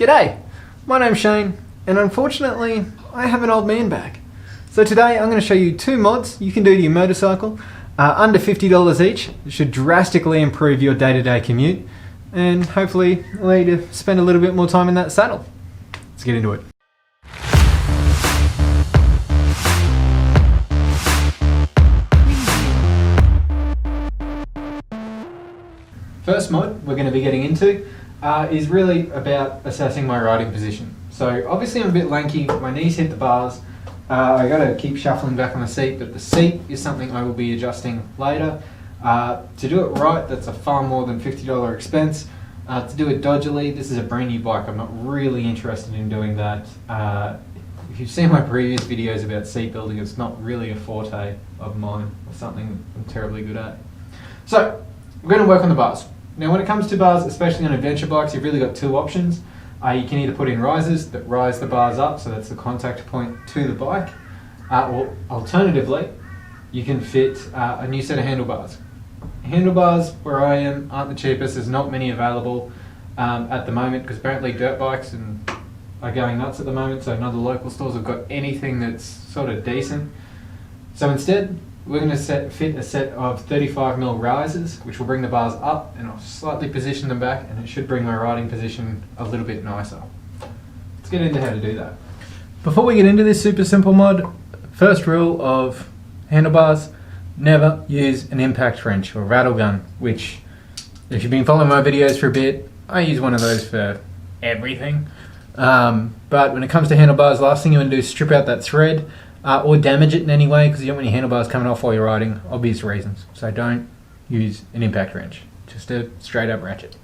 G'day, my name's Shane, and unfortunately I have an old man back. So today I'm going to show you two mods you can do to your motorcycle, under $50 each. It should drastically improve your day-to-day commute and hopefully allow you to spend a little bit more time in that saddle. Let's get into it. First mod we're going to be getting into is really about assessing my riding position. So obviously I'm a bit lanky, my knees hit the bars, I got to keep shuffling back on the seat, but the seat is something I will be adjusting later. To do it right, that's a far more than $50 expense. To do it dodgily, this is a brand new bike, I'm not really interested in doing that. If you've seen my previous videos about seat building, it's not really a forte of mine or something I'm terribly good at. So we're going to work on the bars. Now when it comes to bars, especially on adventure bikes, you've really got two options. You can either put in risers that rise the bars up, so that's the contact point to the bike, or alternatively, you can fit a new set of handlebars. Handlebars, where I am, aren't the cheapest. There's not many available at the moment, because apparently dirt bikes are going nuts at the moment, so none of the local stores have got anything that's sort of decent. So instead, we're going to fit a set of 35mm risers, which will bring the bars up, and I'll slightly position them back, and it should bring my riding position a little bit nicer. Let's get into how to do that. Before we get into this super simple mod, first rule of handlebars, never use an impact wrench or rattle gun, which, if you've been following my videos for a bit, I use one of those for everything. But when it comes to handlebars, last thing you want to do is strip out that thread, or damage it in any way, because you don't want your handlebars coming off while you're riding, obvious reasons. So don't use an impact wrench, just a straight up ratchet.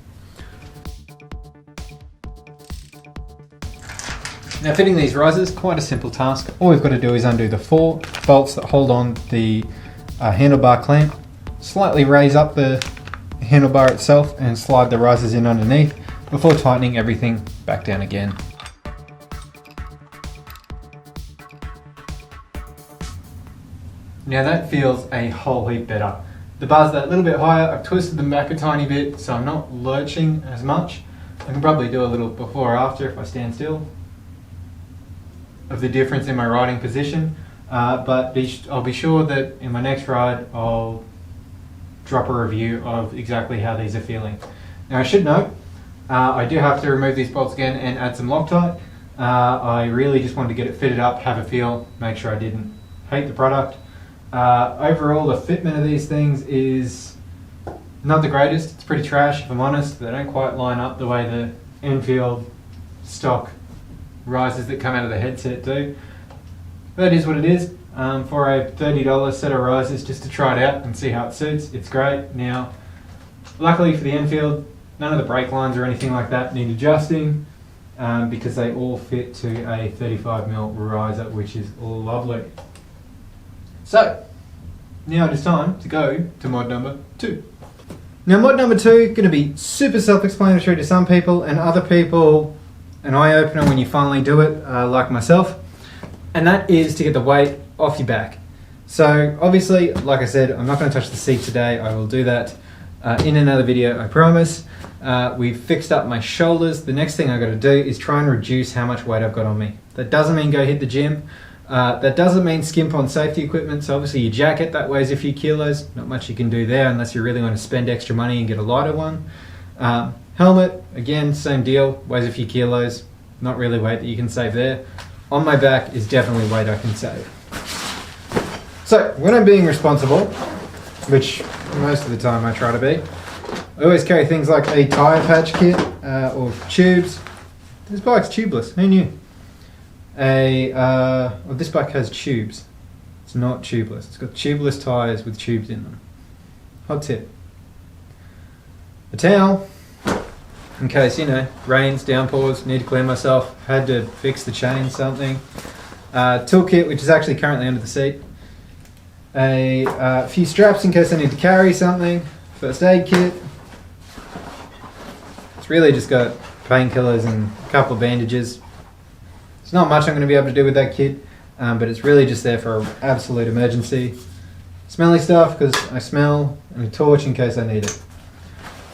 Now fitting these risers, quite a simple task. All we've got to do is undo the 4 bolts that hold on the handlebar clamp, slightly raise up the handlebar itself and slide the risers in underneath before tightening everything back down again. Now that feels a whole heap better. The bars are that little bit higher, I've twisted them back a tiny bit so I'm not lurching as much. I can probably do a little before or after if I stand still of the difference in my riding position, but I'll be sure that in my next ride I'll drop a review of exactly how these are feeling. Now I should note, I do have to remove these bolts again and add some Loctite. I really just wanted to get it fitted up, have a feel, make sure I didn't hate the product. Overall, the fitment of these things is not the greatest. It's pretty trash, if I'm honest. They don't quite line up the way the Enfield stock risers that come out of the headset do. But it is what it is. For a $30 set of risers, just to try it out and see how it suits, it's great. Now, luckily for the Enfield, none of the brake lines or anything like that need adjusting, because they all fit to a 35mm riser, which is lovely. So, now it is time to go to mod number 2. Now mod number 2 is going to be super self-explanatory to some people, and other people an eye-opener when you finally do it, like myself, and that is to get the weight off your back. So obviously, like I said, I'm not going to touch the seat today. I will do that in another video, I promise. We've fixed up my shoulders. The next thing I've got to do is try and reduce how much weight I've got on me. That doesn't mean go hit the gym. That doesn't mean skimp on safety equipment, so obviously your jacket, that weighs a few kilos, not much you can do there unless you really want to spend extra money and get a lighter one. Helmet, again, same deal, weighs a few kilos, not really weight that you can save there. On my back is definitely weight I can save. So, when I'm being responsible, which most of the time I try to be, I always carry things like a tyre patch kit, or tubes. This bike's tubeless, who knew? Well, this bike has tubes. It's not tubeless. It's got tubeless tyres with tubes in them. Hot tip. A towel, in case, rains, downpours, need to clean myself, had to fix the chain, something. Toolkit, which is actually currently under the seat. A few straps in case I need to carry something. First aid kit. It's really just got painkillers and a couple of bandages. There's not much I'm going to be able to do with that kit, but it's really just there for an absolute emergency. Smelly stuff, because I smell, and a torch in case I need it.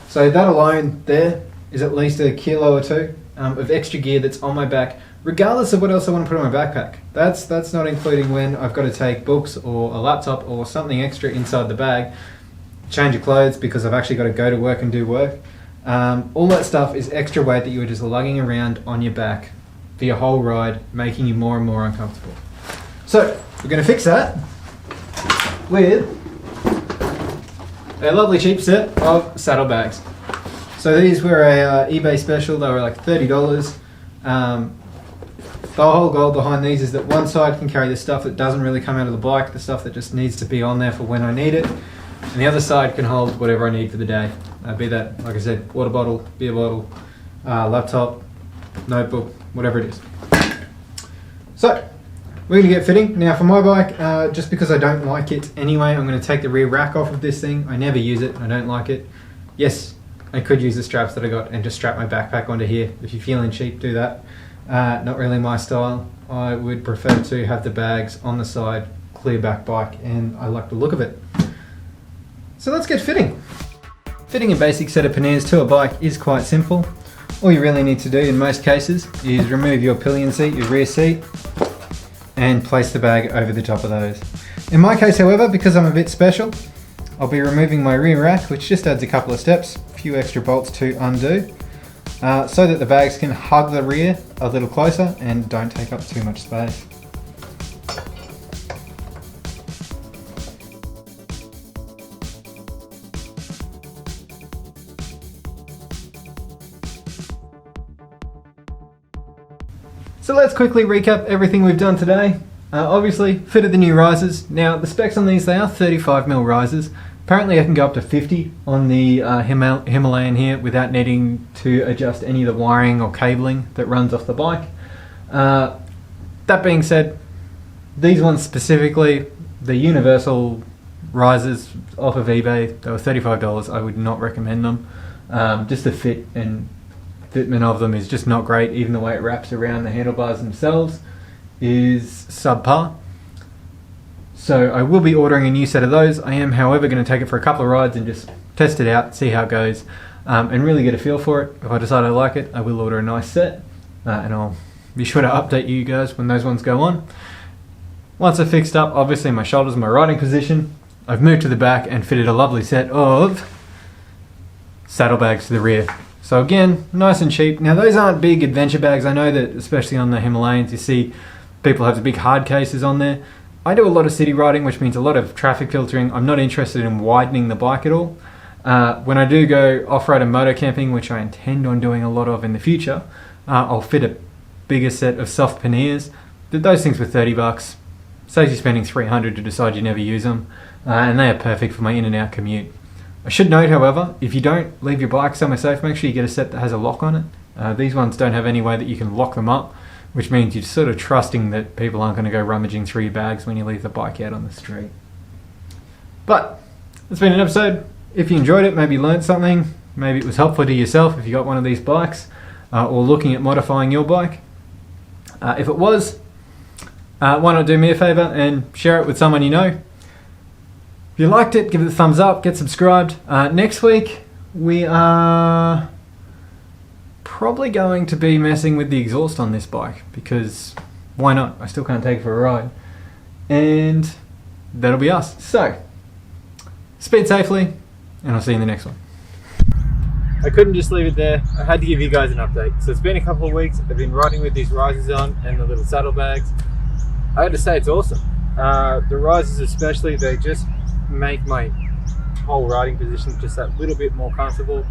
So that alone there is at least a kilo or 2 of extra gear that's on my back, regardless of what else I want to put on my backpack. That's not including when I've got to take books or a laptop or something extra inside the bag, change of clothes because I've actually got to go to work and do work. All that stuff is extra weight that you are just lugging around on your back for your whole ride, making you more and more uncomfortable. So we're going to fix that with a lovely cheap set of saddlebags. So these were a eBay special. They were like $30. The whole goal behind these is that one side can carry the stuff that doesn't really come out of the bike, the stuff that just needs to be on there for when I need it, and the other side can hold whatever I need for the day. Be that, like I said, water bottle, beer bottle, laptop, notebook, whatever it is. So we're going to get fitting. Now for my bike, just because I don't like it anyway, I'm going to take the rear rack off of this thing. I never use it, I don't like it. Yes, I could use the straps that I got and just strap my backpack onto here. If you're feeling cheap, do that. Not really my style. I would prefer to have the bags on the side, clear back bike, and I like the look of it. So let's get fitting. Fitting a basic set of panniers to a bike is quite simple. All you really need to do in most cases is remove your pillion seat, your rear seat, and place the bag over the top of those. In my case, however, because I'm a bit special, I'll be removing my rear rack, which just adds a couple of steps, a few extra bolts to undo, so that the bags can hug the rear a little closer and don't take up too much space. So let's quickly recap everything we've done today. Obviously, fitted the new risers. Now, the specs on these, they are 35mm risers. Apparently I can go up to 50 on the Himalayan here without needing to adjust any of the wiring or cabling that runs off the bike. That being said, these ones specifically, the universal risers off of eBay, they were $35. I would not recommend them. Just the fit and fitment of them is just not great. Even the way it wraps around the handlebars themselves is subpar. So I will be ordering a new set of those. I am, however, going to take it for a couple of rides and just test it out, see how it goes, and really get a feel for it. If I decide I like it, I will order a nice set, and I'll be sure to update you guys when those ones go on. Once I've fixed up, obviously, my shoulders and my riding position, I've moved to the back and fitted a lovely set of saddlebags to the rear. So again, nice and cheap. Now those aren't big adventure bags. I know that especially on the Himalayans you see people have the big hard cases on there. I do a lot of city riding, which means a lot of traffic filtering. I'm not interested in widening the bike at all. When I do go off-road and moto camping, which I intend on doing a lot of in the future, I'll fit a bigger set of soft panniers. Those things were $30. Saves you spending $300 to decide you never use them. And they are perfect for my in and out commute. I should note, however, if you don't leave your bike somewhere safe, make sure you get a set that has a lock on it. These ones don't have any way that you can lock them up, which means you're sort of trusting that people aren't going to go rummaging through your bags when you leave the bike out on the street. But it's been an episode. If you enjoyed it, maybe learned something, maybe it was helpful to yourself if you got one of these bikes, or looking at modifying your bike. If it was, why not do me a favour and share it with someone you know. If you liked it, give it a thumbs up, get subscribed. Next week, we are probably going to be messing with the exhaust on this bike, because why not? I still can't take it for a ride. And that'll be us. So, speed safely, and I'll see you in the next one. I couldn't just leave it there. I had to give you guys an update. So it's been a couple of weeks. I've been riding with these risers on and the little saddlebags. I had to say it's awesome. The risers especially, they just make my whole riding position just that little bit more comfortable.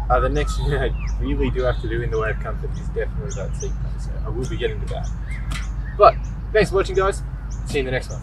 The next thing I really do have to do in the way of comfort is definitely that seat belt, so I will be getting to that. But thanks for watching, guys. See you in the next one.